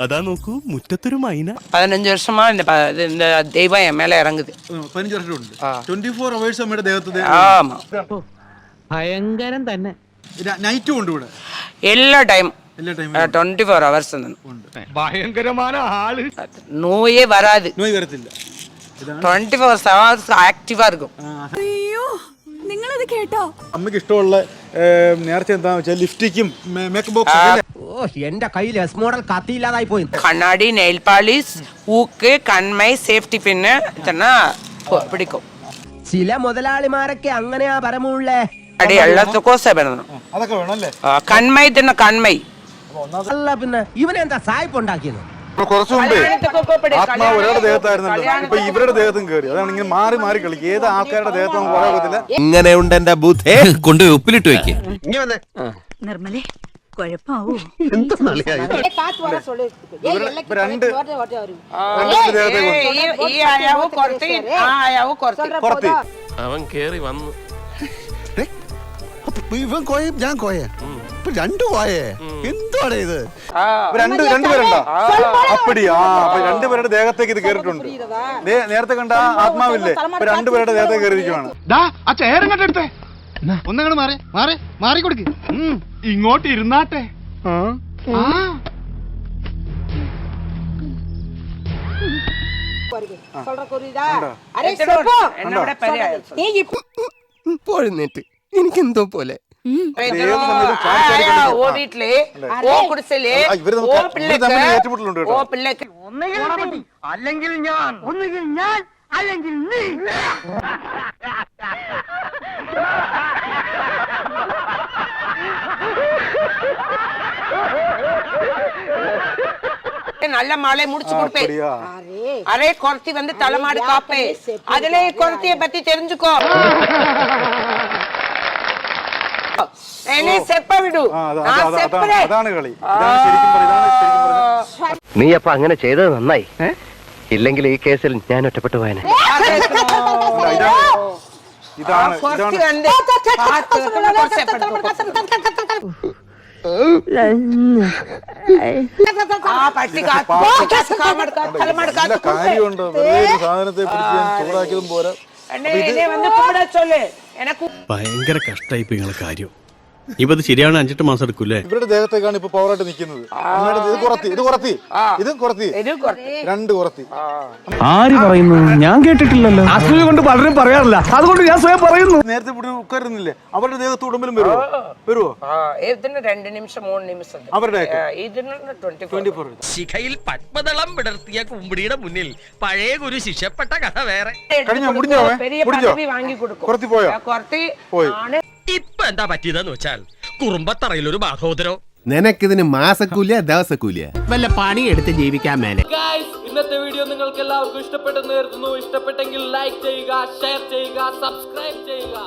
അതാ നോക്കൂ മുറ്റത്തൊരു മൈന. 15 വർഷமா இந்த தெய்வம் என் மேல இறங்குது. 15 വർഷമുണ്ട്. 24 hours അമ്മയുടെ ദേഹത്ത്. ஆமா, ഭയങ്കരം തന്നെ. നൈറ്റും ഉണ്ട് ഇവിടെ எல்லா டைம் 24 hours ഭയങ്കരமான ആള്. நோயே வராது. നോയ് വരത്തില്ല. 24 hours ആക്റ്റീവാ இருக்கும். അയ്യോ, നിങ്ങളിത് കേട്ടോ? അമ്മയ്ക്ക് ഇഷ്ടമുള്ള നേരത്തെ എന്താന്ന് വെച്ചാൽ ലിപ്സ്റ്റിക്കും മേക്കപ്പ് ബോക്സ്. എന്റെ കയ്യിൽ എസ് മോഡൽ കത്തിയില്ലാതായി പോയി. கண்ணாடி, நெயில் பாலிஷ், ஊக்கு, കൺമൈ, സേഫ്റ്റി പിന്ന് ഇതെല്ലാം പിടിക്കും. ചില മുതലാളിമാരൊക്കെ അങ്ങനെയാ പരമുള്ളേ. അടി എല്ലാത്തുക്കും വേണം. അതൊക്കെ വേണം അല്ലേ? കൺമൈ തന്നെ കൺമൈ. അല്ല പിന്നെ ഇവനെന്താ സായിപ്പ് ഉണ്ടാക്കിയത്? കുറച്ചു മുമ്പേ ആത്മാവ് ഒരാളുടെ ദേഹത്തായിരുന്നല്ലോ, ഇപ്പൊ ഇവരുടെ ദേഹത്തും കയറി. അതാണ് ഇങ്ങനെ മാറി മാറി കളിക്കുക. ഏത് ആൾക്കാരുടെ ദേഹത്ത് നമുക്ക് പറയാൻ പറ്റില്ല. ഇങ്ങനെയുണ്ട് എന്റെ ബുദ്ധേ. കൊണ്ടുപോയി ഉപ്പിലിട്ട് വെക്ക്. നിർമ്മലേ, കുഴപ്പാവൂ. അവൻ കേറി വന്നു. ഇവൻ കോയം ഞാൻ കോയ രണ്ടു കോയേ എന്താണ് ഇത്? രണ്ടുപേരുണ്ടോ? അപ്പടിയാ, അപ്പൊ രണ്ടുപേരുടെ ദേഹത്തേക്ക് ഇത് കയറിയിട്ടുണ്ട്. നേരത്തെ കണ്ട ആത്മാവില്ലേ, ഇപ്പൊ രണ്ടുപേരുടെ ദേഹത്തേക്ക് കയറിയിരിക്കുവാണ്. ആ ചേരം കണ്ടെടുത്തേ, ഒന്നങ്ങോട്ട് മാറി മാറി മാറി കൊടുക്ക്. ഇങ്ങോട്ട് ഇരുന്നാട്ടെ. പോഴുന്നേറ്റ് എനിക്കെന്തോ പോലെ. അല്ലെങ്കിൽ ഞാൻ ഒന്നുകിൽ ഞാൻ അല്ലെങ്കിൽ നീ. நல்ல மாலை முடிச்சு கொடுப்பேன். அரே கொரத்தி வந்து தலைமாடு காப்பே. அதுல கொரத்திய பத்தி தெரிஞ்சுக்கோ. നീ അപ്പൊ അങ്ങനെ ചെയ്തത് നന്നായി. ഇല്ലെങ്കിൽ ഈ കേസിൽ ഞാൻ ഒറ്റപ്പെട്ടു പോയനെ. കാര്യമുണ്ടോ? സാധനത്തെ പിടിച്ച് ചൂടാക്കിയതും പോരാ. ഭയങ്കര കഷ്ടായിപ്പോ നിങ്ങളെ കാര്യം. ഇപ്പൊ ഇത് ശരിയാണ്. 5-8 മാസം എടുക്കൂലേ? ഇവരുടെ ദേഹത്തേക്കാണ് ഇപ്പൊ പവറായിട്ട് നിൽക്കുന്നത്. ഇത് കുറത്തി രണ്ട് കുറത്തി. ആര് പറയുന്നു? ഞാൻ കേട്ടിട്ടില്ലല്ലോ. അസൂയ കൊണ്ട് പലരും പറയാറില്ല, അതുകൊണ്ട് ഞാൻ സ്വയം പറയുന്നു. നേരത്തെ ഉட்കാരുന്നില്ലേ, അവരുടെ ദേഹത്ത് ഉടമ്പലും വരുമോ? 2 നിമിഷം 3 നിമിഷം അവരുടെ ശിഖയിൽ പത്മദളം വിടർത്തിയ കുമ്പിടിയുടെ മുന്നിൽ പഴയ ഗുരു ശിക്ഷപ്പെട്ട കഥ വേറെ. കുറത്തി പോയോ? പോയി. ഇപ്പൊ എന്താ പറ്റിയതെന്ന് വെച്ചാൽ കുറുമ്പത്തറയിൽ ഒരു ബാഹോദരോ. നിനക്കിതിന് മാസക്കൂലിയ ദിവസക്കൂലിയ വല്ല പണിയെടുത്ത് ജീവിക്കാൻ മേലെ. ഇന്നത്തെ വീഡിയോ നിങ്ങൾക്ക് എല്ലാവർക്കും ഇഷ്ടപ്പെട്ടെന്ന് കരുതുന്നു. ഇഷ്ടപ്പെട്ടെങ്കിൽ ലൈക്ക് ചെയ്യുക, ഷെയർ ചെയ്യുക, സബ്സ്ക്രൈബ് ചെയ്യുക.